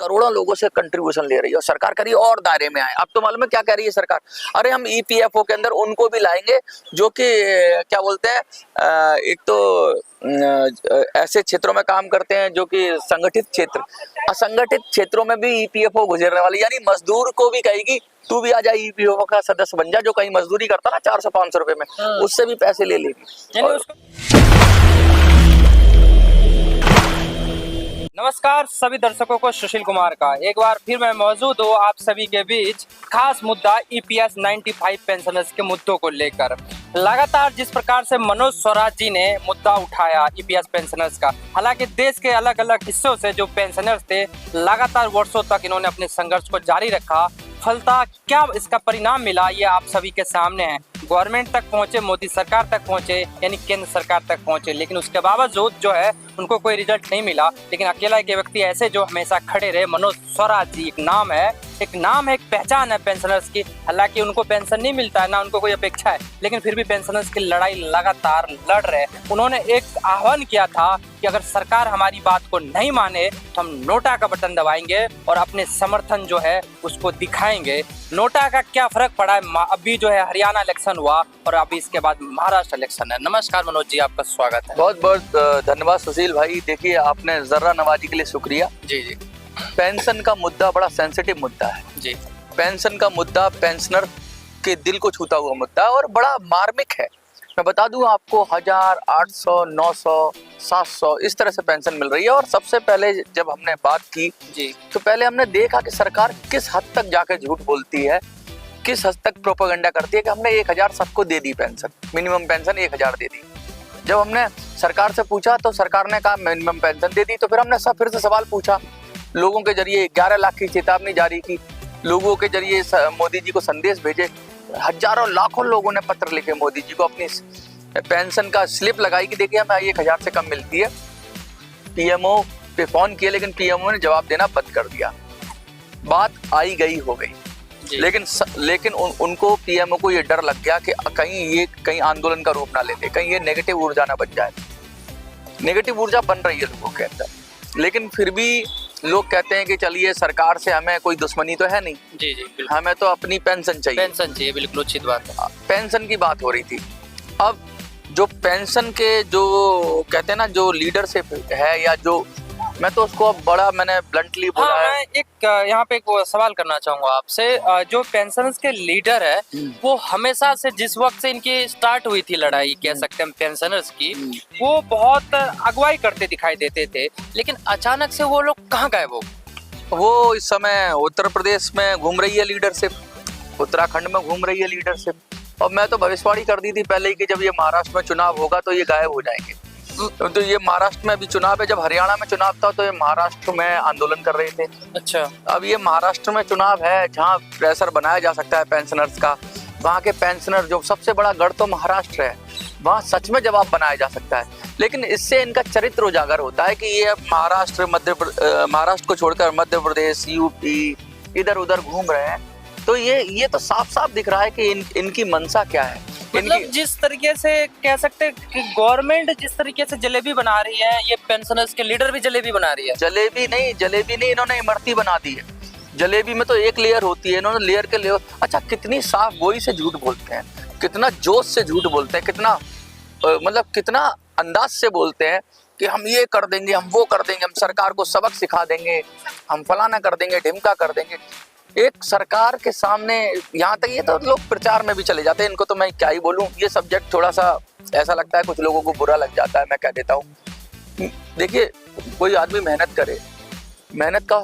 करोड़ों लोगों से कंट्रीब्यूशन ले रही है और सरकार कह रही है और दायरे में आए। अब तो मालूम है क्या कह रही है सरकार, अरे हम ईपीएफओ के अंदर उनको भी लाएंगे जो कि क्या बोलते हैं, एक तो ऐसे क्षेत्रों में काम करते हैं जो कि संगठित क्षेत्र, असंगठित क्षेत्रों में भी ईपीएफओ गुजरने वाली, यानी मजदूर को भी कहेगी तू भी आ जा ईपीएफओ का सदस्य बन जा, जो कहीं मजदूरी करता ना 400-500 रुपए में, उससे भी पैसे ले लेगी। नमस्कार सभी दर्शकों को, सुशील कुमार का एक बार फिर मैं मौजूद हूँ आप सभी के बीच खास मुद्दा ईपीएस 95 पेंशनर्स के मुद्दों को लेकर। लगातार जिस प्रकार से मनोज स्वराज जी ने मुद्दा उठाया ईपीएस पेंशनर्स का, हालांकि देश के अलग अलग हिस्सों से जो पेंशनर्स थे लगातार वर्षों तक इन्होंने अपने संघर्ष को जारी रखा। फलता क्या इसका परिणाम मिला ये आप सभी के सामने है। गवर्नमेंट तक पहुंचे, मोदी सरकार तक पहुंचे, यानी केंद्र सरकार तक पहुंचे, लेकिन उसके बावजूद जो है उनको कोई रिजल्ट नहीं मिला। लेकिन अकेला एक व्यक्ति ऐसे जो हमेशा खड़े रहे, मनोज स्वराज जी, एक नाम है, एक पहचान है पेंशनर्स की। हालांकि उनको पेंशन नहीं मिलता है, ना उनको कोई अपेक्षा है, लेकिन फिर भी पेंशनर्स की लड़ाई लगातार लड़ रहे। उन्होंने एक आह्वान किया था कि अगर सरकार हमारी बात को नहीं माने तो हम नोटा का बटन दबाएंगे और अपने समर्थन जो है उसको दिखाएंगे। नोटा का क्या फर्क पड़ा है, अभी जो है हरियाणा इलेक्शन हुआ और अभी इसके बाद महाराष्ट्र इलेक्शन है। नमस्कार मनोज जी, आपका स्वागत है। बहुत बहुत धन्यवाद सुशील भाई। देखिए, आपने जर्रा नवाजी के लिए शुक्रिया। जी जी। पेंशन का मुद्दा बड़ा सेंसिटिव मुद्दा है जी। पेंशन का मुद्दा पेंशनर के दिल को छूता हुआ मुद्दा है और बड़ा मार्मिक है। मैं बता दूं आपको, 1000, 800, 900, 700 इस तरह से पेंशन मिल रही है। और सबसे पहले जब हमने बात की जी, तो पहले हमने देखा कि सरकार किस हद तक जाकर झूठ बोलती है, किस हद तक प्रोपेगेंडा करती है कि हमने 1000 सबको दे दी पेंशन, मिनिमम पेंशन 1000 दे दी। जब हमने सरकार से पूछा तो सरकार ने कहा मिनिमम पेंशन दे दी। तो फिर हमने फिर से सवाल पूछा, लोगों के जरिए 11 लाख की चेतावनी जारी की, लोगों के जरिए मोदी जी को संदेश भेजे, हजारों लाखों लोगों ने पत्र लिखे मोदी जी को, अपनी पेंशन का स्लिप लगाई कि देखिए हमें 1000 से कम मिलती है। पीएमओ पे फोन किया लेकिन पीएमओ ने जवाब देना बंद कर दिया। बात आई गई हो गई। लेकिन उनको पीएमओ को ये डर लग गया कि कहीं आंदोलन का रूप ना लेते, कहीं ये नेगेटिव ऊर्जा ना बन जाए। नेगेटिव ऊर्जा बन रही है लोगों के अंदर, लेकिन फिर भी लोग कहते हैं कि चलिए सरकार से हमें कोई दुश्मनी तो है नहीं। जी जी, हमें तो अपनी पेंशन चाहिए। पेंशन चाहिए, बिल्कुल उचित बात है। पेंशन की बात हो रही थी। अब जो पेंशन के जो कहते हैं ना, जो लीडरशिप है, या जो मैं तो उसको अब बड़ा मैंने ब्लंटली बोला है। मैं एक यहाँ पे एक सवाल करना चाहूंगा आपसे। जो पेंशनर्स के लीडर है वो हमेशा से, जिस वक्त से इनकी स्टार्ट हुई थी लड़ाई कह सकते हैं पेंशनर्स की, वो बहुत अगुवाई करते दिखाई देते थे, लेकिन अचानक से वो लोग कहाँ गए? वो इस समय उत्तर प्रदेश में घूम रही है लीडरशिप, उत्तराखंड में घूम रही है लीडरशिप। और मैं तो भविष्यवाणी कर दी थी पहले ही कि जब ये महाराष्ट्र में चुनाव होगा तो ये गायब हो जाएंगे। तो ये महाराष्ट्र में अभी चुनाव है, जब हरियाणा में चुनाव था तो ये महाराष्ट्र में आंदोलन कर रहे थे। अच्छा, अब ये महाराष्ट्र में चुनाव है जहाँ प्रेशर बनाया जा सकता है पेंशनर्स का। वहाँ के पेंशनर, जो सबसे बड़ा गढ़ तो महाराष्ट्र है, वहाँ सच में जवाब बनाया जा सकता है। लेकिन इससे इनका चरित्र उजागर होता है कि ये महाराष्ट्र को छोड़कर मध्य प्रदेश, यूपी इधर उधर घूम रहे हैं। तो ये तो साफ साफ दिख रहा है कि इनकी मंशा क्या है। मतलब जिस तरीके से कह सकते हैं कि गवर्नमेंट जिस तरीके से जलेबी बना रही है, ये पेंशनर्स के लीडर भी जलेबी बना रही है। जलेबी नहीं, इन्होंने इमरती बना दी है। जलेबी में तो एक लेयर होती है, इन्होंने लेयर के लेयर। अच्छा, कितनी साफ गोई से झूठ बोलते हैं, कितना जोश से झूठ बोलते हैं, कितना मतलब कितना अंदाज से बोलते हैं कि हम ये कर देंगे, हम वो कर देंगे, हम सरकार को सबक सिखा देंगे, हम फलाना कर देंगे, ढिमका कर देंगे। एक सरकार के सामने यहाँ तक, ये तो लोग प्रचार में भी चले जाते हैं, इनको तो मैं क्या ही बोलूँ। ये सब्जेक्ट थोड़ा सा ऐसा लगता है, कुछ लोगों को बुरा लग जाता है, मैं कह देता हूँ। देखिए, कोई आदमी मेहनत करे, मेहनत का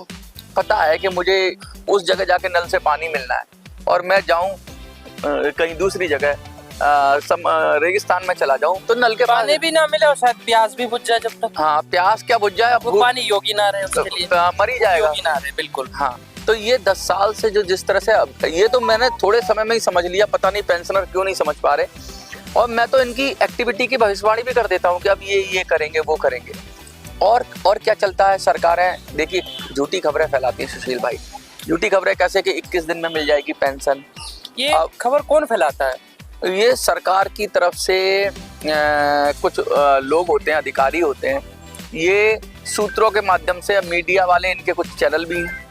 पता है कि मुझे उस जगह जाके नल से पानी मिलना है, और मैं जाऊँ कहीं दूसरी जगह रेगिस्तान में चला जाऊँ तो नल के पानी भी ना मिले और शायद प्यास भी बुझ जाए। जब तक हाँ, प्यास क्या बुझ जाए, वो पानी योगी ना रहे, उसके लिए मर ही जाएगा। योगी ना रहे, बिल्कुल। हाँ, तो ये 10 साल से जो जिस तरह से, ये तो मैंने थोड़े समय में ही समझ लिया, पता नहीं पेंशनर क्यों नहीं समझ पा रहे। और मैं तो इनकी एक्टिविटी की भविष्यवाणी भी कर देता हूँ कि अब ये करेंगे, वो करेंगे। और क्या चलता है, सरकारें देखिए झूठी खबरें फैलाती हैं सुशील भाई। झूठी खबरें कैसे कि 21 दिन में मिल जाएगी पेंशन। ये खबर कौन फैलाता है? ये सरकार की तरफ से कुछ लोग होते हैं, अधिकारी होते हैं, ये सूत्रों के माध्यम से, अब मीडिया वाले, इनके कुछ चैनल भी हैं,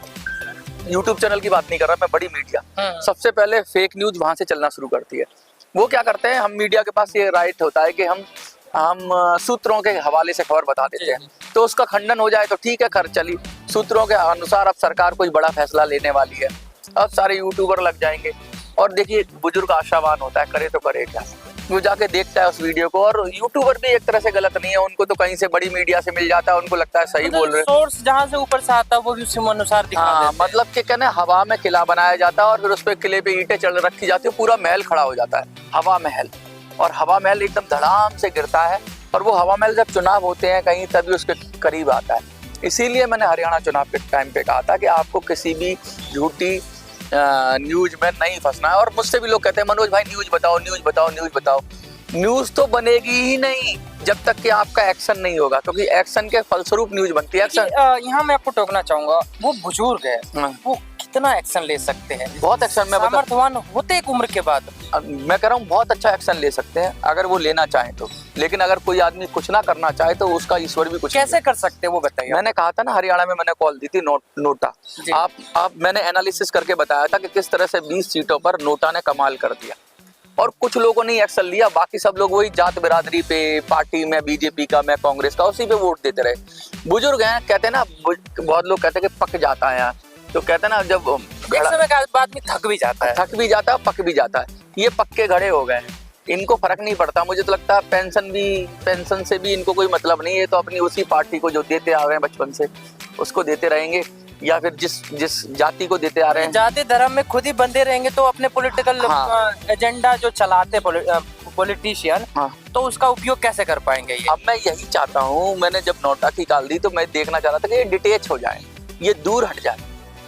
यूट्यूब चैनल की बात नहीं कर रहा मैं, बड़ी मीडिया सबसे पहले फेक न्यूज वहां से चलना शुरू करती है। वो क्या करते हैं, हम मीडिया के पास ये राइट होता है कि हम सूत्रों के हवाले से खबर बता देते हैं, तो उसका खंडन हो जाए तो ठीक है, खैर चली। सूत्रों के अनुसार अब सरकार कोई बड़ा फैसला लेने वाली है, अब सारे यूट्यूबर लग जाएंगे। और देखिए, बुजुर्ग आशावान होता है, करे तो करे क्या, वो जाके देखता है उस वीडियो को। और यूट्यूबर भी एक तरह से गलत नहीं है, उनको तो कहीं से बड़ी मीडिया से मिल जाता है, उनको लगता है सही बोल रहे हैं। सोर्स जहां से ऊपर से आता है वो भी उसी अनुसार दिखा देते हैं। मतलब कि कहना हवा में किला बनाया जाता है और फिर उस पे किले पे ईंटें चढ़ रखी जाती है, पूरा महल खड़ा हो जाता है, हवा महल। और हवा महल एकदम धड़ाम से गिरता है, और वो हवा महल जब चुनाव होते हैं कहीं, तभी उसके करीब आता है। इसीलिए मैंने हरियाणा चुनाव के टाइम पे कहा था कि आपको किसी भी झूठी न्यूज में नहीं फंसना है। और मुझसे भी लोग कहते हैं, मनोज भाई न्यूज बताओ, न्यूज बताओ, न्यूज बताओ। न्यूज तो बनेगी ही नहीं जब तक कि आपका एक्शन नहीं होगा, क्योंकि एक्शन के फलस्वरूप न्यूज बनती है। एक्शन, यहाँ मैं आपको टोकना चाहूंगा, वो बुजुर्ग है, वो कितना एक्शन ले सकते हैं? बहुत एक्शन में सामर्थ्यवान होते एक उम्र के बाद, मैं कह रहा हूँ बहुत अच्छा एक्शन ले सकते हैं अगर वो लेना चाहें तो। लेकिन अगर कोई आदमी कुछ ना करना चाहे तो उसका ईश्वर भी कुछ कैसे कर सकते हैं वो बताइए। मैंने कहा था ना, हरियाणा में मैंने कॉल दी थी नोटा। आप मैंने एनालिसिस करके बताया था कि किस तरह से 20 सीटों पर नोटा ने कमाल कर दिया, और कुछ लोगों ने एक्शन लिया, बाकी सब लोग वही जात बिरादरी पे, पार्टी में बीजेपी का, मैं कांग्रेस का, उसी पे वोट देते रहे। बुजुर्ग हैं, कहते हैं ना, बहुत लोग कहते हैं कि पक जाता है यहाँ, तो कहते हैं ना, जब एक समय के बाद में थक भी जाता है, पक भी जाता है। ये पक्के घड़े हो गए हैं, इनको फर्क नहीं पड़ता। मुझे तो लगता है पेंशन से भी इनको कोई मतलब नहीं है, तो अपनी उसी पार्टी को जो देते आ रहे हैं बचपन से उसको देते रहेंगे, या फिर जिस जाति को देते आ रहे हैं। जाति धर्म में खुद ही बंधे रहेंगे तो अपने पॉलिटिकल एजेंडा जो चलाते पॉलिटिशियन, तो उसका उपयोग कैसे कर पाएंगे ये? अब मैं यही चाहता हूँ, मैंने जब नोटा की निकाल दी तो मैं देखना चाह रहा था कि ये डिटेच हो जाए, ये दूर हट जाए,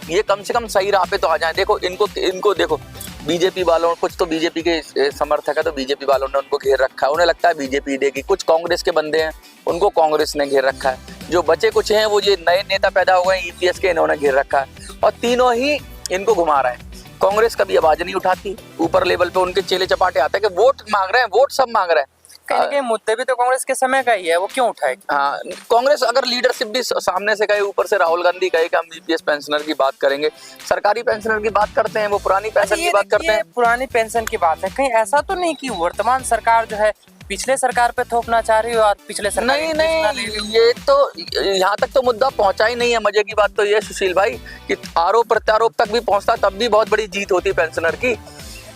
ये कम से कम सही राह पे तो आ जाए। देखो इनको देखो, बीजेपी वालों, कुछ तो बीजेपी के समर्थक है तो बीजेपी वालों ने उनको घेर रखा है, उन्हें लगता है बीजेपी देगी। कुछ कांग्रेस के बंदे हैं, उनको कांग्रेस ने घेर रखा है। जो बचे कुछ हैं वो ये नए नेता पैदा हो गए ईपीएस के, इन्होंने घेर रखा है, और तीनों ही इनको घुमा रहे हैं। कांग्रेस कभी आवाज नहीं उठाती, ऊपर लेवल पे उनके चेले चपाटे आते हैं कि वोट मांग रहे हैं, वोट सब मांग रहे हैं। कहीं कहीं मुद्दे भी तो कांग्रेस के समय का ही है, वो क्यों उठाएगी? हाँ, कांग्रेस अगर लीडरशिप भी सामने से कहे, ऊपर से राहुल गांधी कहे कि हम ईपीएस पेंशनर की बात करेंगे, सरकारी पेंशनर की बात करते हैं, वो पुरानी पेंशन की बात करते हैं। पुरानी पेंशन की बात है, कहीं ऐसा तो नहीं कि वर्तमान सरकार जो है पिछले सरकार पे थोपना चाह रही हो, और पिछले सरकार नहीं, ये तो यहाँ तक तो मुद्दा पहुंचा ही नहीं है। मजे की बात तो ये सुशील भाई कि आरोप प्रत्यारोप तक भी पहुंचता तब भी बहुत बड़ी जीत होती पेंशनर की।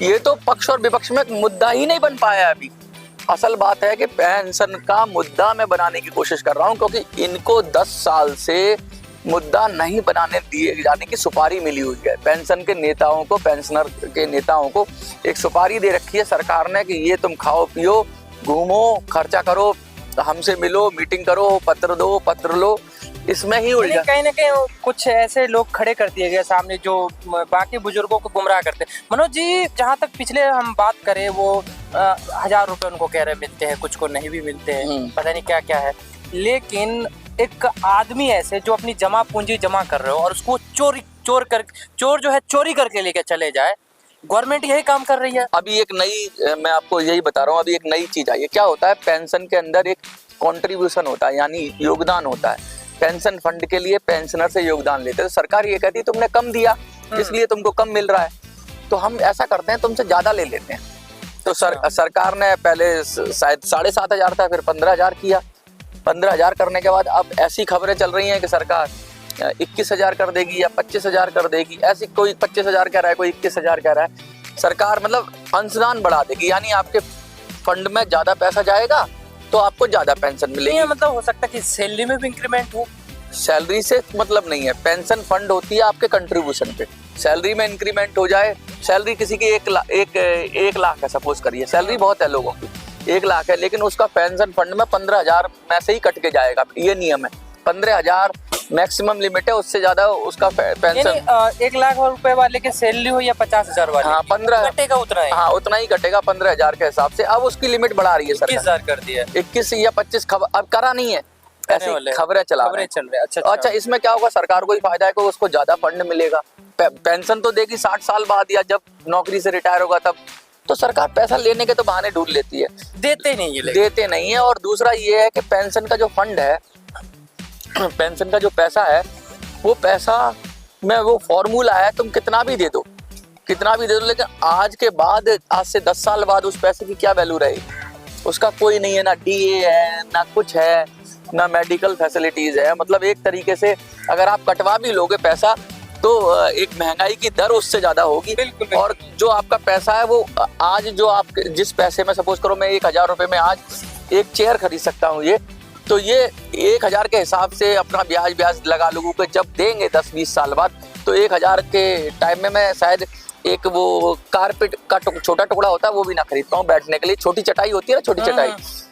ये तो पक्ष और विपक्ष में मुद्दा ही नहीं बन पाया अभी। असल बात है कि पेंशन का मुद्दा मैं बनाने की कोशिश कर रहा हूं, क्योंकि इनको 10 साल से मुद्दा नहीं बनाने दिए जाने की सुपारी मिली हुई है। पेंशन के नेताओं को, पेंशनर के नेताओं को एक सुपारी दे रखी है सरकार ने कि ये तुम खाओ पियो, घूमो, खर्चा करो, हमसे मिलो, मीटिंग करो, पत्र दो, पत्र लो, इसमें ही उलझा। कहीं ना कहीं कुछ ऐसे लोग खड़े कर दिए गए सामने जो बाकी बुजुर्गों को गुमराह करते हैं। मनोज जी, जहाँ तक पिछले हम बात करें, वो 1000 रुपए उनको कह रहे मिलते हैं, कुछ को नहीं भी मिलते हैं, पता नहीं क्या क्या है। लेकिन एक आदमी ऐसे जो अपनी जमा पूंजी जमा कर रहे हो और उसको चोर जो है चोरी करके लेके चले जाए, गवर्नमेंट यही काम कर रही है। अभी एक नई, मैं आपको यही बता रहा हूँ, अभी एक नई चीज आई है। क्या होता है, पेंशन के अंदर एक कॉन्ट्रीब्यूशन होता है, यानी योगदान होता है। पेंशन फंड के लिए पेंशनर से योगदान लेते हैं, तो सरकार ये कहती है तुमने कम दिया इसलिए तुमको कम मिल रहा है, तो हम ऐसा करते हैं तुमसे ज्यादा ले लेते हैं। तो सरकार ने पहले शायद 7500 था, फिर 15000 किया। 15000 करने के बाद अब ऐसी खबरें चल रही हैं कि सरकार 21000 कर देगी या 25000 कर देगी। ऐसी कोई 25000 कह रहा है, कोई 21000 कह रहा है। सरकार मतलब अंशदान बढ़ा देगी, यानी आपके फंड में ज्यादा पैसा जाएगा तो आपको ज्यादा पेंशन मिलेगी। मतलब हो सकता है कि सैलरी में भी इंक्रीमेंट हो। सैलरी से मतलब नहीं है, पेंशन फंड होती है आपके कंट्रीब्यूशन पे। सैलरी में इंक्रीमेंट हो जाए, सैलरी किसी की 1 लाख है, सपोज करिए, सैलरी बहुत है लोगों की, 1 लाख है, लेकिन उसका पेंशन फंड में 15000 में से ही कट के जाएगा। ये नियम है, 15000 मैक्सिमम लिमिट है, उससे ज्यादा उसका पेंशन। 1 लाख रुपए वाले की सैलरी हो या 50,000 वाले, हाँ, 15 कटेगा उतना ही। हाँ, उतना ही कटेगा 15000 के हिसाब से। अब उसकी लिमिट बढ़ा रही है सरकार, 21000 कर दिया, 21 या 25 खबर अब करा नहीं है, ऐसी खबरें चल रही है। अच्छा, इसमें क्या होगा, सरकार को ही फायदा है कि उसको ज्यादा फंड मिलेगा। पेंशन तो देगी 60 साल बाद या जब नौकरी से रिटायर होगा तब, तो सरकार पैसा लेने के तो बहाने ढूंढ लेती है, देते नहीं है। और दूसरा ये है कि पेंशन का जो फंड है, पेंशन का जो पैसा है वो पैसा में वो फॉर्मूला है, तुम कितना भी दे दो, लेकिन आज से 10 साल बाद उस पैसे की क्या वैल्यू रहेगी? उसका कोई नहीं है, ना डीए है, ना कुछ है, ना मेडिकल फैसिलिटीज है। मतलब एक तरीके से अगर आप कटवा भी लोगे पैसा तो एक महंगाई की दर उससे ज्यादा होगी। बिल्कुल। और जो आपका पैसा है वो आज जो आप जिस पैसे में, सपोज करो मैं 1000 रुपए में आज एक चेयर खरीद सकता हूँ, तो ये 1000 के हिसाब से अपना ब्याज लगा लोगों को जब देंगे 10-20 साल बाद, तो 1000 के टाइम में मैं शायद एक वो कारपेट का छोटा टुकड़ा होता है वो भी ना खरीद पाऊँ बैठने के लिए। छोटी चटाई होती है ना, छोटी चटाई।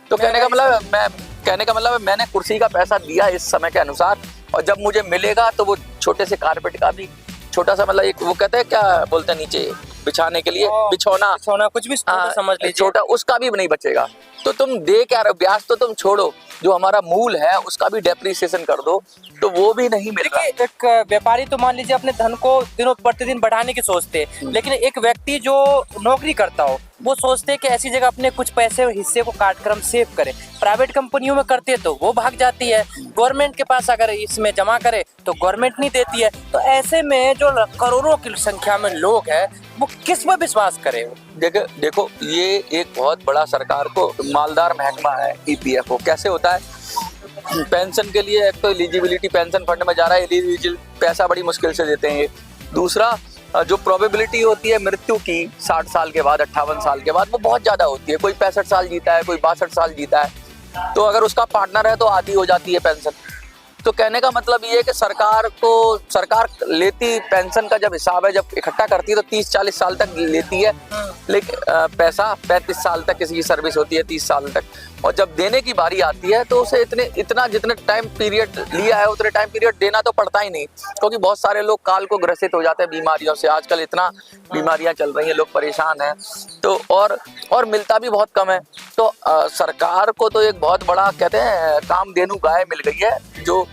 तो कहने का मतलब मैंने कुर्सी का पैसा दिया इस समय के अनुसार, और जब मुझे मिलेगा तो वो छोटे से कारपेट का भी छोटा सा, मतलब एक वो कहते हैं क्या बोलते हैं नीचे बिछाने के लिए, बिछौना कुछ भी समझ लीजिए, छोटा, उसका भी नहीं बचेगा। तो तुम दे क्या रहे हो? ब्याज तो तुम छोड़ो, जो हमारा मूल है उसका भी डेप्रिसिएशन कर दो, तो वो भी नहीं मिल रहा। एक व्यापारी तो मान लीजिए अपने धन को दिनों प्रतिदिन बढ़ाने की सोचते हैं, लेकिन एक व्यक्ति जो नौकरी करता हो वो सोचते हैं कि ऐसी जगह अपने कुछ पैसे हिस्से को काट कर हम सेव करें। प्राइवेट कंपनियों में करते तो वो भाग जाती है, गवर्नमेंट के पास अगर इसमें जमा करे तो गवर्नमेंट नहीं देती है। तो ऐसे में जो करोड़ों की संख्या में लोग हैं वो किस पर विश्वास करे? देखो ये एक बहुत बड़ा सरकार को मालदार महकमा है ईपीएफओ। कैसे होता है? पेंशन के लिए एक तो एलिजिबिलिटी, पेंशन फंड में जा रहा है, एलिजिबिलिटी पैसा बड़ी मुश्किल से देते हैं। दूसरा जो प्रोबेबिलिटी होती है मृत्यु की 60 साल के बाद, 58 साल के बाद, वो बहुत ज्यादा होती है। कोई 65 साल जीता है, कोई 62 साल जीता है, तो अगर उसका पार्टनर है तो आधी हो जाती है पेंशन। तो कहने का मतलब ये है कि सरकार लेती पेंशन का जब हिसाब है, जब इकट्ठा करती है तो 30-40 साल तक लेती है, लेकिन पैसा 35 साल तक किसी की सर्विस होती है, 30 साल तक। और जब देने की बारी आती है तो उसे इतना जितने टाइम पीरियड लिया है उतने टाइम पीरियड देना तो पड़ता ही नहीं, क्योंकि बहुत सारे लोग काल को ग्रसित हो जाते हैं बीमारियों से। आजकल इतना बीमारियां चल रही हैं, लोग परेशान हैं, तो और मिलता भी बहुत कम है। तो सरकार को तो एक बहुत बड़ा कहते हैं कामधेनु गाय मिल गई है, जो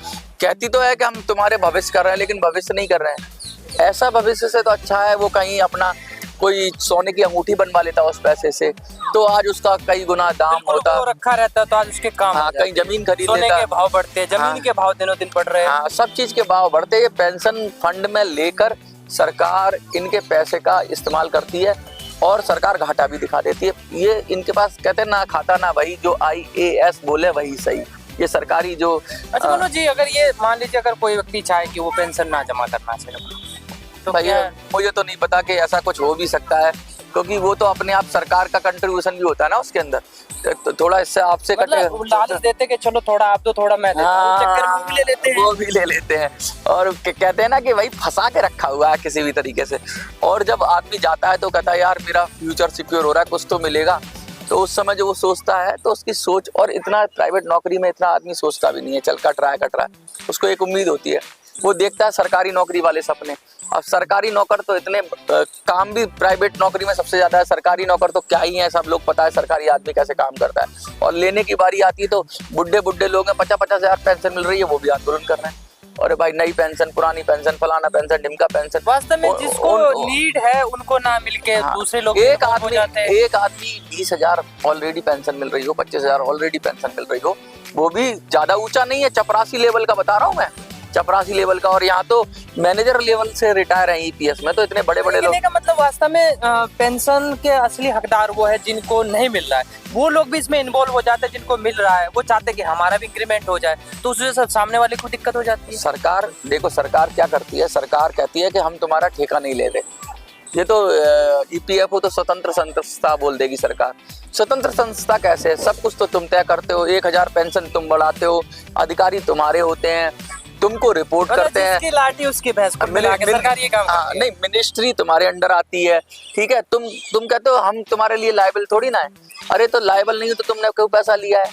कहती तो है कि हम तुम्हारे भविष्य कर रहे हैं, लेकिन भविष्य नहीं कर रहे हैं। ऐसा भविष्य से तो अच्छा है वो कहीं अपना कोई सोने की अंगूठी बनवा लेता उस पैसे से, तो आज उसका कई गुना दाम होता। रखा रहता तो आज उसके काम। हाँ, कहीं जमीन खरीद लेता। सोने के भाव बढ़ते हैं, जमीन के भाव दिनों दिन बढ़ रहे हैं। हाँ, सब चीज के भाव बढ़ते हैं। ये पेंशन फंड में लेकर सरकार इनके पैसे का इस्तेमाल करती है और सरकार घाटा भी दिखा देती है। ये इनके पास कहते हैं ना खाता ना वही, जो IAS बोले वही सही। ये सरकारी जो अच्छा मनोज जी, अगर ये मान लीजिए अगर कोई व्यक्ति चाहे कि वो पेंशन ना जमा करना चाहे तो भाई मुझे तो नहीं पता कि ऐसा कुछ हो भी सकता है, क्योंकि वो तो अपने आप सरकार का कंट्रीब्यूशन भी होता है ना उसके अंदर, तो थोड़ा इससे आपसे मतलब लालच देते कि चलो थोड़ा आप दो थोड़ा मैं देता हूं, चक्कर में वो भी ले लेते हैं और कहते हैं ना कि भाई फंसा के रखा हुआ है किसी भी तरीके से। और जब आदमी जाता है तो कहता है यार मेरा फ्यूचर सिक्योर हो रहा है, कुछ तो मिलेगा। तो उस समय जो वो सोचता है तो उसकी सोच, और इतना प्राइवेट नौकरी में इतना आदमी सोचता भी नहीं है, चल कट रहा है, उसको एक उम्मीद होती है, वो देखता है सरकारी नौकरी वाले सपने। अब सरकारी नौकर तो इतने काम भी प्राइवेट नौकरी में सबसे ज्यादा है, सरकारी नौकर तो क्या ही है, सब लोग पता है सरकारी आदमी कैसे काम करता है। और लेने की बारी आती है तो बुढ़े लोग हैं, 50-50 हजार पेंशन मिल रही है, वो भी आंदोलन कर रहे हैं। और भाई नई पेंशन, पुरानी पेंशन, फलाना पेंशन, ढिमका पेंशन। वास्तव में जिसको नीड है उनको ना मिलके दूसरे लोग एक आदमी 20,000 ऑलरेडी पेंशन मिल रही हो, 25,000 ऑलरेडी पेंशन मिल रही हो, वो भी ज्यादा ऊंचा नहीं है, चपरासी लेवल का बता रहा हूँ मैं, चपरासी लेवल का। और यहाँ तो मैनेजर लेवल से रिटायर है ईपीएस में, तो इतने बड़े लोग का मतलब वास्तव में पेंशन के असली हकदार वो है जिनको नहीं मिल रहा है। वो लोग भी इसमें इन्वॉल्व हो जाते हैं, जिनको मिल रहा है वो चाहते हैं कि हमारा भी इंक्रीमेंट हो जाए, तो उस वजह से सामने वाले को दिक्कत हो जाती है। सरकार देखो, सरकार क्या करती है, सरकार कहती है कि हम तुम्हारा ठेका नहीं ले रहे। ये तो ईपीएफओ तो स्वतंत्र संस्था बोल देगी सरकार। स्वतंत्र संस्था कैसे? सब कुछ तो तुम तय करते हो, 1000 पेंशन तुम बढ़ाते हो, अधिकारी तुम्हारे होते हैं, तुमको रिपोर्ट करते हैं, लाठी उसकी भैंस को मिला के सरकार ये काम करती है। नहीं, मिनिस्ट्री तुम्हारे अंडर आती है, ठीक है। तुम कहते हो हम तुम्हारे लिए लायबल थोड़ी ना है। अरे तो लायबल नहीं हो तो तुमने क्यों पैसा लिया है?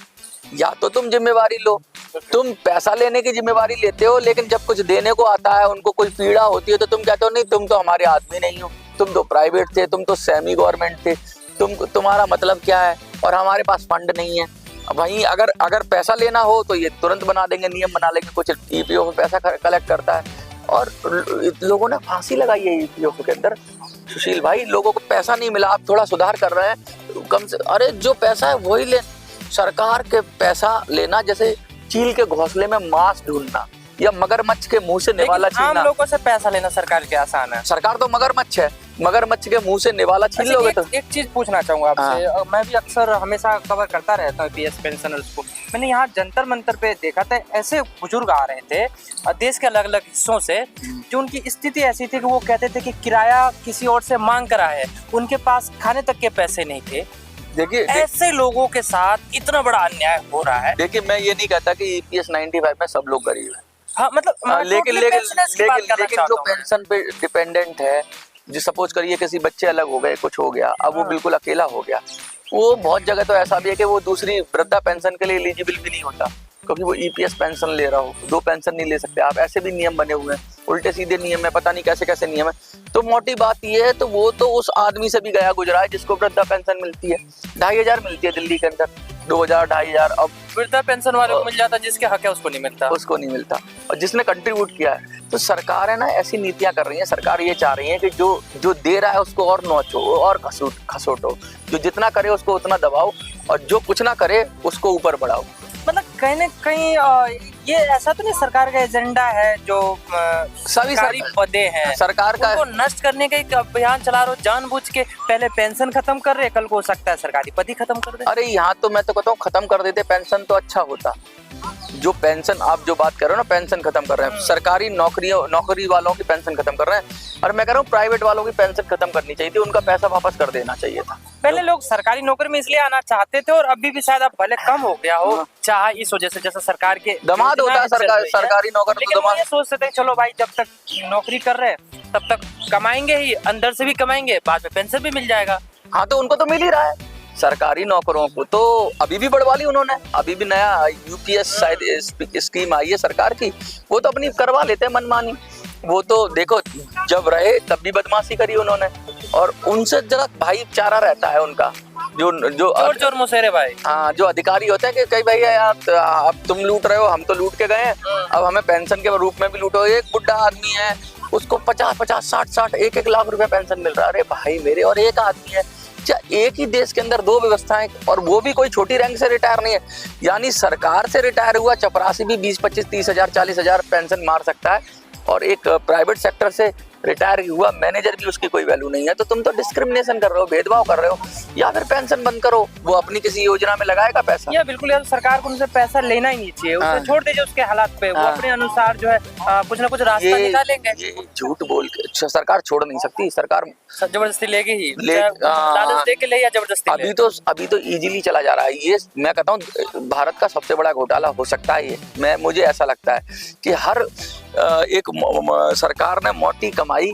या तो तुम जिम्मेवारी लो, तुम पैसा लेने की जिम्मेवारी लेते हो, लेकिन जब कुछ देने को आता है, उनको कोई पीड़ा होती है तो तुम कहते हो नहीं तुम तो हमारे आदमी नहीं हो, तुम तो प्राइवेट थे, तुम तो सेमी गवर्नमेंट थे, तुम्हारा मतलब क्या है, और हमारे पास फंड नहीं है। वहीं अगर पैसा लेना हो तो ये तुरंत बना देंगे, नियम बना लेंगे, कुछ ईपीएफओ में पैसा कलेक्ट करता है। और लोगों ने फांसी लगाई है ईपीएफओ के अंदर। सुशील भाई, लोगों को पैसा नहीं मिला, आप थोड़ा सुधार कर रहे हैं, कम से अरे जो पैसा है वही ले। सरकार के पैसा लेना, जैसे चील के घोंसले में मांस ढूंढना या मगरमच्छ के मुंह से निवाला लेकिन आम छीनना। लोगों से पैसा लेना सरकार के आसान है। सरकार तो मगरमच्छ है, मगरमच्छ के मुंह से निवाला छीन अच्छा, लोगे तो। एक चीज पूछना चाहूंगा आपसे, मैं भी अक्सर हमेशा कवर करता रहता हूँ ईपीएस पेंशनर्स को। मैंने यहाँ जंतर मंतर पे देखा था, ऐसे बुजुर्ग आ रहे थे देश के अलग अलग हिस्सों से, जो उनकी स्थिति ऐसी थी कि वो कहते थे कि किराया किसी और से मांग करा है, उनके पास खाने तक के पैसे नहीं थे। देखिए ऐसे लोगों के साथ इतना बड़ा अन्याय हो रहा है। देखिए, मैं ये नहीं कहता कि ईपीएस 95 में सब लोग गरीब हैं। हाँ, मतलब लेकिन totally pensioners की बात करना लेकिन चाहता जो हूँ मैं। पेंशन पे डिपेंडेंट है, जो सपोज करिए किसी बच्चे अलग हो गए, कुछ हो गया, अब वो बिल्कुल अकेला हो गया, वो बहुत जगह तो ऐसा भी है कि वो दूसरी वृद्धा पेंशन के लिए एलिजिबल भी नहीं होता, क्योंकि वो ईपीएस पेंशन ले रहा हो, 2 पेंशन नहीं ले सकते आप। ऐसे भी नियम बने हुए हैं, उल्टे सीधे नियम है, पता नहीं कैसे कैसे नियम है। तो मोटी बात ये है, तो वो तो उस आदमी से भी गया गुजरा है जिसको वृद्धा पेंशन मिलती है, 2500 मिलती है दिल्ली के अंदर, 2000 2500। अब वृद्धा पेंशन वाले को मिल जाता, जिसके हक है उसको नहीं मिलता। उसको नहीं मिलता, और जिसने कंट्रीब्यूट किया है। तो सरकार है ना, ऐसी नीतियां कर रही है। सरकार ये चाह रही है कि जो दे रहा है उसको और नोचो और खसोटो, जो जितना करे उसको उतना दबाओ, और जो कुछ ना करे उसको ऊपर बढ़ाओ। मतलब कहीं ना कहीं ये ऐसा तो नहीं सरकार का एजेंडा है जो सभी सरकारी पदे हैं, सरकार का उनको नष्ट करने का एक अभियान चला रहे हो जानबूझ के। पहले पेंशन खत्म कर रहे, कल को हो सकता है सरकारी पद ही खत्म कर दे। अरे यहाँ तो मैं तो कहता हूँ खत्म कर देते पेंशन तो अच्छा होता। जो पेंशन आप जो बात कर रहे हो ना, पेंशन खत्म कर रहे हैं, सरकारी नौकरी वालों की पेंशन खत्म कर रहे हैं, और मैं कह रहा हूँ प्राइवेट वालों की पेंशन खत्म करनी चाहिए थी, उनका पैसा वापस कर देना चाहिए था। पहले लोग सरकारी नौकरी में इसलिए आना चाहते थे, और अभी भी शायद अब भले कम हो गया हो, चाहे इस वजह से जैसे सरकार के दमाद होता है सरकारी नौकर, लेकिन वो ये सोचते थे चलो भाई जब तक नौकरी कर रहे हैं तब तक कमाएंगे ही, अंदर से भी कमाएंगे, बाद में पेंशन भी मिल जाएगा। हाँ, तो उनको तो मिल ही रहा है। सरकारी नौकरों को तो अभी भी बढ़वा ली उन्होंने, अभी भी नया यूपीएस शायद स्कीम आई है सरकार की, वो तो अपनी करवा लेते हैं मनमानी। वो तो देखो जब रहे तब भी बदमाशी करी उन्होंने, और उनसे जरा भाईचारा रहता है उनका। जो जोर मुसेरे भाई, हाँ, जो अधिकारी होते हैं कि कई भैया यार अब तुम लूट रहे हो, हम तो लूट के गए हैं, अब हमें पेंशन के रूप में भी लूटो। एक बुढ़ा आदमी है, उसको 50-50 60-60 1-1 लाख रुपया पेंशन मिल रहा है। अरे भाई मेरे, और एक आदमी है, एक ही देश के अंदर 2 व्यवस्थाएं, और वो भी कोई छोटी रैंक से रिटायर नहीं है। यानी सरकार से रिटायर हुआ चपरासी भी 20-25-30 हजार 40 हजार पेंशन मार सकता है, और एक प्राइवेट सेक्टर से रिटायर हुआ मैनेजर भी, उसकी कोई वैल्यू नहीं है। तो तुम तो डिस्क्रिमिनेशन कर रहे हो, भेदभाव कर रहे हो। या फिर पेंशन बंद करो, वो अपनी किसी योजना में लगाएगा पैसा। या बिल्कुल यार, सरकार को उनसे पैसा लेना ही नहीं चाहिए, उसे छोड़ दीजिए उसके हालात पे, वो अपने अनुसार जो है कुछ ना कुछ रास्ता निकालेंगे। ये झूठ बोल के सरकार छोड़ नहीं सकती, सरकार जबरदस्ती लेगी ही, लालच दे के ले या जबरदस्ती ले। अभी तो इजीली चला जा रहा है। ये मैं कहता हूँ भारत का सबसे बड़ा घोटाला हो सकता है ये। मुझे ऐसा लगता है कि हर एक सरकार ने मोटी कमाई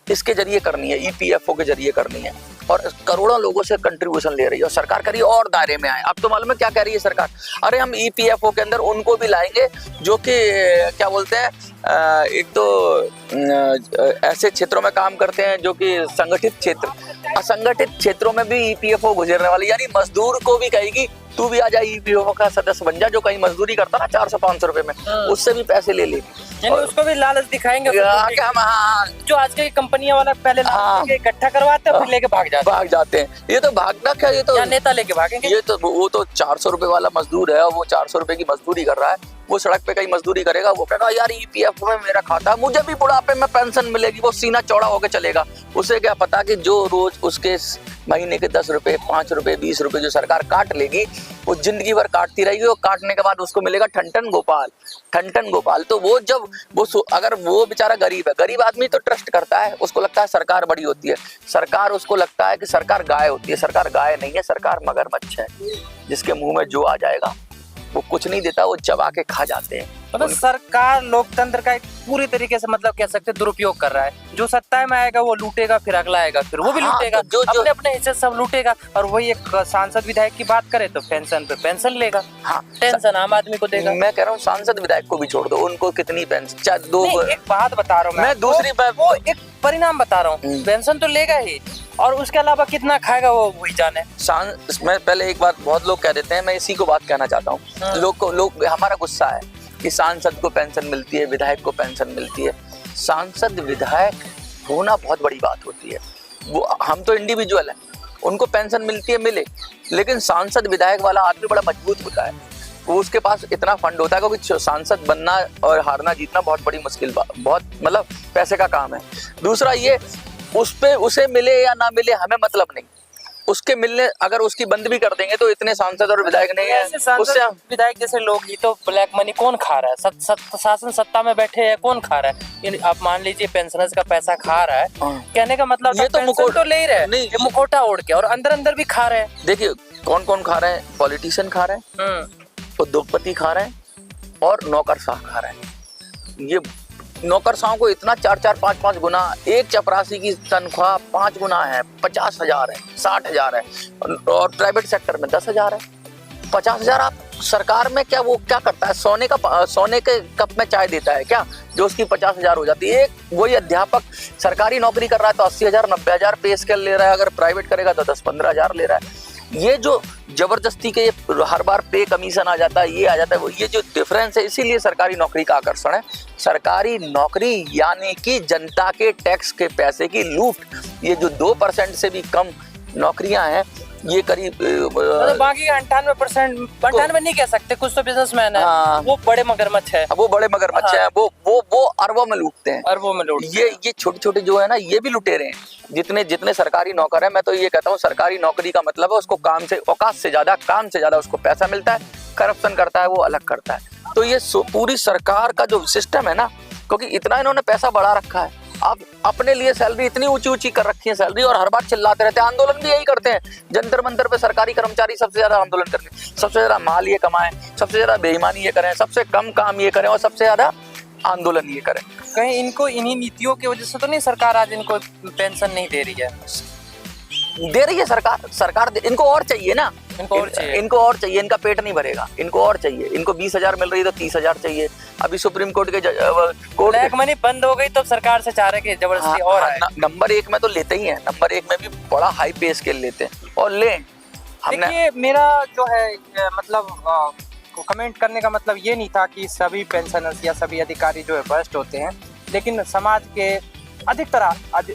इसके जरिए करनी है, ईपीएफओ के जरिए करनी है, और करोड़ों लोगों से कंट्रीब्यूशन ले रही है, और सरकार करिए और दायरे में आए। अब तो मालूम है क्या कह रही है सरकार? अरे हम ईपीएफओ के अंदर उनको भी लाएंगे जो कि क्या बोलते हैं, एक तो ऐसे क्षेत्रों में काम करते हैं जो कि संगठित क्षेत्र, असंगठित क्षेत्रों में भी ईपीएफओ गुजरने वाली, यानी मजदूर को भी कहेगी तू भी आ जा ईपीएफओ का सदस्य बन जा, जो कहीं मजदूरी करता ना 400-500 रुपए में, उससे भी पैसे ले लेगी। यानी उसको भी लालच दिखाएंगे जो आज की कंपनियां वाला पहले इकट्ठा करवाते हैं, फिर लेके भाग जाते हैं। ये तो भागना क्या, ये तो नेता लेके भागेंगे। ये तो वो तो 400 रुपए वाला मजदूर है, और वो 400 रुपए की मजदूरी कर रहा है, वो सड़क पे कहीं मजदूरी करेगा, वो कहेगा यार ईपीएफ में मेरा खाता, मुझे भी बुढ़ापे में पेंशन मिलेगी। वो सीना चौड़ा होकर चलेगा, उसे क्या पता कि जो रोज उसके महीने के 10 रुपए 5 रुपए 20 रुपए जो सरकार काट लेगी, वो जिंदगी भर काटती रहेगी, और काटने के बाद उसको मिलेगा ठन गोपाल। तो वो जब अगर वो बेचारा गरीब आदमी तो ट्रस्ट करता है, उसको लगता है सरकार बड़ी होती है, उसको लगता है कि सरकार गाय होती है। सरकार गाय नहीं है, सरकार मगरमच्छ है, जिसके मुंह में जो आ जाएगा वो कुछ नहीं देता, वो चबा के खा जाते हैं। मतलब सरकार लोकतंत्र का एक पूरी तरीके से मतलब कह सकते दुरुपयोग कर रहा है। जो सत्ता में आएगा वो लूटेगा, फिर अगला आएगा फिर वो भी लूटेगा, तो अपने अपने हिस्से सब लूटेगा। और वही एक सांसद विधायक की बात करे तो पेंशन पे पेंशन लेगा, टेंशन आम आदमी को देगा। मैं कह रहा हूँ सांसद विधायक को भी छोड़ दो, उनको कितनी पेंशन, चाहे 2। एक बात बता रहा हूँ मैं दूसरी वो एक परिणाम बता रहा हूँ, पेंशन तो लेगा ही, और उसके अलावा कितना खाएगा वो वही जाने। मैं पहले एक बात बहुत लोग कह देते हैं, मैं इसी को बात कहना चाहता हूँ। लोग हमारा गुस्सा है कि सांसद को पेंशन मिलती है, विधायक को पेंशन मिलती है। सांसद विधायक होना बहुत बड़ी बात होती है। वो हम तो इंडिविजुअल हैं, उनको पेंशन मिलती है मिले, लेकिन सांसद विधायक वाला आदमी बड़ा मजबूत होता है। वो उसके पास इतना फंड होता है क्योंकि सांसद बनना और हारना जीतना बहुत बड़ी मुश्किल बहुत मतलब पैसे का काम है। दूसरा ये उसे मिले या ना मिले हमें मतलब नहीं, उसके मिलने अगर उसकी बंद भी कर देंगे तो इतने सांसद और विधायक नहीं है उससे। विधायक जैसे लोग ही तो ब्लैक मनी कौन खा रहा है? शासन सत्ता में बैठे हैं, कौन खा रहा है? आप मान लीजिए पेंशनर्स का पैसा खा रहा है, कहने का मतलब ये तो पेंशन तो ले ही रहे हैं, नहीं, ये मुखौटा ओढ़ के, और अंदर अंदर भी खा रहे हैं। देखिए कौन कौन खा रहे हैं, पॉलिटिशियन खा रहे हैं, उद्योगपति खा रहे हैं और नौकरशाह खा रहे हैं। ये नौकरशाहों को इतना 4-4, 5-5 गुना, एक चपरासी की तनख्वाह 5 गुना है, 50,000 है, 60,000 है, और प्राइवेट सेक्टर में 10,000 है। 50,000 आप सरकार में क्या वो क्या करता है? सोने के कप में चाय देता है क्या जो उसकी 50,000 हो जाती है? एक वही अध्यापक सरकारी नौकरी कर रहा है तो 80,000 90,000 पे स्केल ले रहा है, अगर प्राइवेट करेगा तो 10-15,000 ले रहा है। ये जो जबरदस्ती के हर बार पे कमीशन आ जाता है, ये आ जाता है, वो ये जो डिफरेंस है, इसीलिए सरकारी नौकरी का आकर्षण है। सरकारी नौकरी यानी कि जनता के टैक्स के पैसे की लूट। ये जो 2% से भी कम नौकरियां हैं, ये करीब मतलब बाकी 98%, 98 नहीं कह सकते, कुछ तो बिजनेसमैन है, वो बड़े मगरमच्छ है, वो बड़े मगरमच्छ हैं, वो अरबों में लूटते हैं, अरबों में लूट। ये छोटे छोटे जो है ना, ये भी लुटेरे हैं। जितने सरकारी नौकर है, मैं तो ये कहता हूँ सरकारी नौकरी का मतलब है उसको काम से औकात से ज्यादा, काम से ज्यादा उसको पैसा मिलता है, करप्शन करता है वो अलग करता है। तो ये पूरी सरकार का जो सिस्टम है ना, क्योंकि इतना इन्होंने पैसा बढ़ा रखा है, आप अपने लिए सैलरी इतनी ऊंची ऊंची कर रखी है सैलरी, और हर बार चिल्लाते रहते हैं। आंदोलन भी यही करते हैं, जंतर मंतर पे सरकारी कर्मचारी सबसे ज्यादा आंदोलन करते हैं, सबसे ज्यादा माल ये कमाएं, सबसे ज्यादा बेईमानी ये करें, सबसे कम काम ये करें और सबसे ज्यादा आंदोलन ये करें। कहीं इनको इन्हीं नीतियों की वजह से तो नहीं सरकार आज इनको पेंशन नहीं दे रही है? दे रही है सरकार इनको और चाहिए ना, इनको और चाहिए, इनका पेट नहीं भरेगा, इनको और चाहिए। इनको 20,000 मिल रही है तो 30,000 चाहिए। अभी सुप्रीम कोर्ट के कोर्ट ब्लैक मनी बंद हो गई तो सरकार से चाह रहे कि जबरदस्ती और नंबर 1 में तो लेते ही हैं, नंबर 1 में भी बड़ा हाई पे स्केल लेते हैं और लें। देखिए मेरा जो है मतलब कमेंट करने का मतलब ये नहीं था कि सभी पेंशनर्स या सभी अधिकारी जो है भ्रष्ट होते हैं, लेकिन समाज के अधिकतर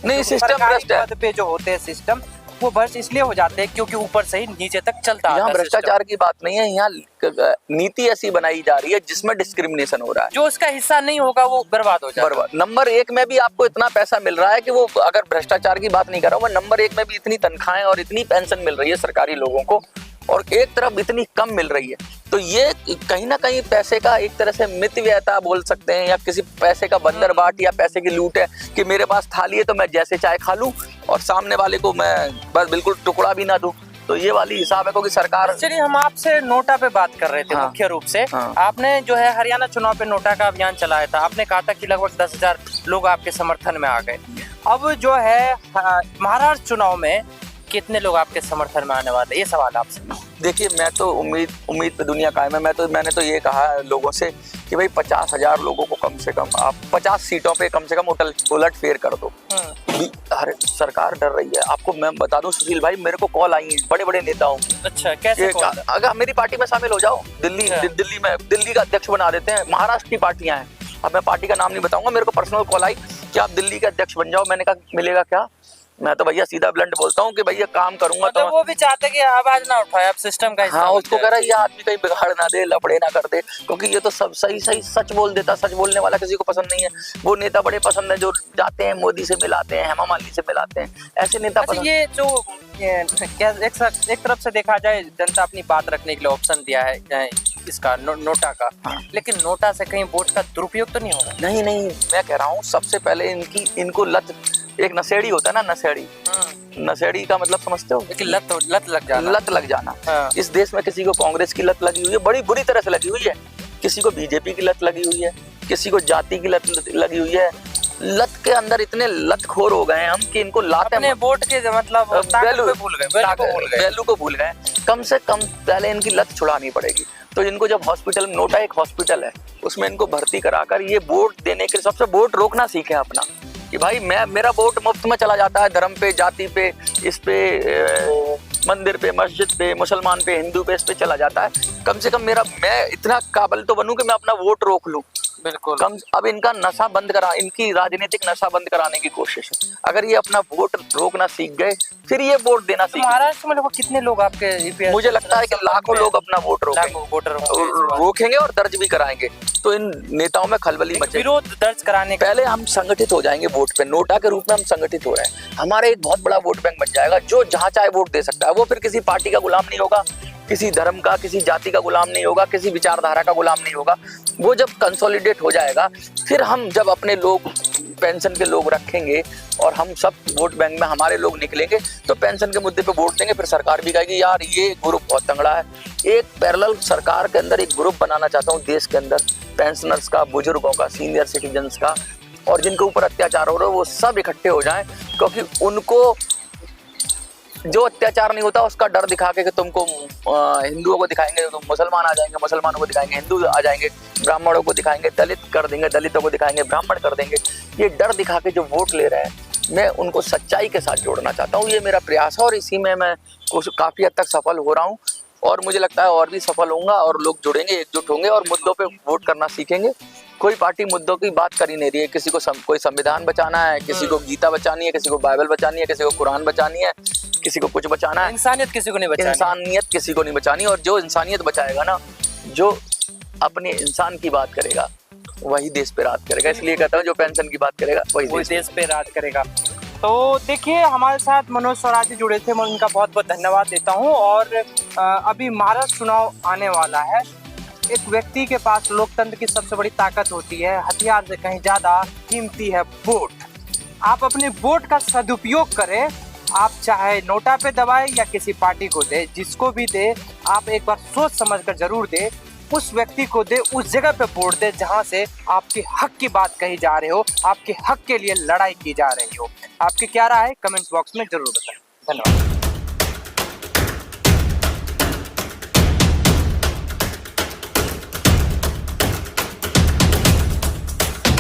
नहीं सिस्टम भ्रष्ट है। पद पे जो होते हैं सिस्टम, वो भ्रष्ट इसलिए हो जाते हैं क्योंकि ऊपर से ही नीचे तक चलता है। यहाँ भ्रष्टाचार की बात नहीं है, यहाँ नीति ऐसी बनाई जा रही है जिसमें डिस्क्रिमिनेशन हो रहा है। जो उसका हिस्सा नहीं होगा वो बर्बाद हो जाएगा। नंबर 1 में भी आपको इतना पैसा मिल रहा है कि वो, अगर भ्रष्टाचार की बात नहीं कर रहा हूँ मैं, नंबर 1 में भी इतनी तनख्वाहें और इतनी पेंशन मिल रही है सरकारी लोगों को, और एक तरफ इतनी कम मिल रही है। तो ये कहीं ना कहीं पैसे का एक तरह से मितव्ययता बोल सकते हैं, या किसी पैसे का बंदरबाट या पैसे की लूट है कि मेरे पास थाली है तो मैं जैसे चाय खा लूं और सामने वाले को मैं बस बिल्कुल टुकड़ा भी ना दूं। तो ये वाली हिसाब है क्योंकि सरकार। चलिए हम आपसे नोटा पे बात कर रहे थे। हाँ, मुख्य रूप से आपने जो है हरियाणा चुनाव पे नोटा का अभियान चलाया था। आपने कहा था कि लगभग 10,000 लोग आपके समर्थन में आ गए। अब जो है महाराष्ट्र चुनाव में कितने लोग आपके समर्थन में आने वाले, ये सवाल आपसे। देखिए मैं तो उम्मीद पे दुनिया कायम है। मैंने तो ये कहा है लोगों से कि भाई 50,000 लोगों को कम से कम आप 50 सीटों पे कम से कम उलट फेर कर दो। अरे सरकार डर रही है। आपको मैं बता दूं सुशील भाई, मेरे को कॉल आई है बड़े बड़े नेताओं की। अच्छा, कैसे कॉल? अगर मेरी पार्टी में शामिल हो जाओ, दिल्ली का अध्यक्ष बना देते हैं। महाराष्ट्र की पार्टियां हैं, अब मैं पार्टी का नाम नहीं बताऊंगा। मेरे को पर्सनल कॉल आई कि आप दिल्ली के अध्यक्ष बन जाओ। मैंने कहा मिलेगा क्या? मैं तो भैया सीधा ब्लंट बोलता हूँ कि भैया काम करूंगा। तो वो भी चाहते कि आवाज ना उठाए, आप सिस्टम का हिस्सा। हाँ, उसको कह रहा है ये आदमी कहीं बिगाड़ ना दे, लफड़े ना कर दे, क्योंकि ये तो सब सही सच बोल देता। सच बोलने वाला किसी को पसंद नहीं है। वो नेता बड़े पसंद है जो जाते हैं मोदी से मिलाते हैं, हेमा मालिनी से मिलाते हैं, ऐसे नेता पसंद। ये जो एक तरफ से देखा जाए, जनता अपनी बात रखने के लिए ऑप्शन दिया है इसका नोटा का। हाँ। लेकिन नोटा से कहीं वोट का दुरुपयोग तो नहीं होगा? नहीं, मैं कह रहा हूँ सबसे पहले इनको लत, एक नशेड़ी होता है ना, नशेड़ी का मतलब समझते हो? लत लग जाना। हाँ। इस देश में किसी को कांग्रेस की लत लगी हुई है, बड़ी बुरी तरह से लगी हुई है। किसी को बीजेपी की लत लगी हुई है, किसी को जाति की लत लगी हुई है। लत के अंदर इतने लतखोर हो गए हम कि इनको लाते अपने वोट के मतलब वैल्यू को भूल गए। कम से कम पहले इनकी लत छुड़ानी पड़ेगी। तो इनको जब हॉस्पिटल में, नोटा एक हॉस्पिटल है, उसमें इनको भर्ती कराकर ये वोट देने के सबसे वोट रोकना सीखे अपना, कि भाई मेरा वोट मुफ्त में चला जाता है, धर्म पे, जाति पे, इस पे, मंदिर पे, मस्जिद पे, मुसलमान पे, हिंदू पे, इस पे चला जाता है। कम से कम मैं इतना काबिल तो बनूं कि मैं अपना वोट रोक लूं। बिल्कुल। अब इनका नशा बंद करा, इनकी राजनीतिक नशा बंद कराने की कोशिश है। अगर ये अपना वोट रोकना सीख गए, फिर ये वोट देना तो सीख। महाराष्ट्र में लगभग कितने लोग आपके EPS मुझे लगता है कि लाखों लोग अपना वोट लाखों वोटर होंगे इस बार। रोकेंगे और दर्ज भी कराएंगे। तो इन नेताओं में खलबली एक मचे। विरोध दर्ज कराने का पहले हम संगठित हो जाएंगे वोट पे, नोटा के रूप में हम संगठित हो रहे हैं। हमारे एक बहुत बड़ा वोट बैंक बन जाएगा, जो जहां चाहे वोट दे सकता है। वो फिर किसी पार्टी का गुलाम नहीं होगा, किसी धर्म का, किसी जाति का गुलाम नहीं होगा, किसी विचारधारा का गुलाम नहीं होगा। वो जब कंसोलिडेट हो जाएगा, फिर हम जब अपने लोग पेंशन के लोग रखेंगे और हम सब वोट बैंक में हमारे लोग निकलेंगे, तो पेंशन के मुद्दे पे वोट देंगे। फिर सरकार भी कहेगी यार ये ग्रुप बहुत तंगड़ा है। एक पैरेलल सरकार के अंदर एक ग्रुप बनाना चाहता हूँ देश के अंदर, पेंशनर्स का, बुजुर्गों का, सीनियर सिटीजन्स का, और जिनके ऊपर अत्याचार हो रहे हो वो सब इकट्ठे हो जाएं। क्योंकि उनको जो अत्याचार नहीं होता उसका डर दिखा के कि तुमको हिंदुओं को दिखाएंगे तो मुसलमान आ जाएंगे, मुसलमानों को दिखाएंगे हिंदू आ जाएंगे, ब्राह्मणों को दिखाएंगे दलित कर देंगे, दलितों को दिखाएंगे ब्राह्मण कर देंगे। ये डर दिखा के जो वोट ले रहे हैं, मैं उनको सच्चाई के साथ जोड़ना चाहता हूँ। ये मेरा प्रयास है और इसी में मैं काफ़ी हद तक सफल हो रहा हूँ, और मुझे लगता है और भी सफल होऊंगा। और लोग जुड़ेंगे, एकजुट होंगे और मुद्दों पे वोट करना सीखेंगे। कोई पार्टी मुद्दों की बात कर ही नहीं रही है। किसी को कोई संविधान बचाना है, किसी को गीता बचानी है, किसी को बाइबल बचानी है, किसी को कुरान बचानी है, किसी को कुछ बचाना है। इंसानियत किसी को नहीं बचानी। इंसानियत किसी को नहीं बचानी। और जो इंसानियत बचाएगा ना, जो अपने इंसान की बात करेगा, वही देश पे राज करेगा। इसलिए कहता हूँ जो पेंशन की बात करेगा वही देश पे राज करेगा। तो देखिए हमारे साथ मनोज स्वराज जी जुड़े थे, मैं उनका बहुत बहुत धन्यवाद देता हूँ। और अभी महाराष्ट्र चुनाव आने वाला है। एक व्यक्ति के पास लोकतंत्र की सबसे बड़ी ताकत होती है, हथियार से कहीं ज्यादा कीमती है वोट। आप अपने वोट का सदुपयोग करें। आप चाहे नोटा पे दबाए या किसी पार्टी को दे, जिसको भी दे आप एक बार सोच समझ कर जरूर दे। उस व्यक्ति को दे, उस जगह पे वोट दे जहां से आपके हक की बात कही जा रही हो, आपके हक के लिए लड़ाई की जा रही हो। आपकी क्या राय है कमेंट्स बॉक्स में जरूर बताएं। धन्यवाद।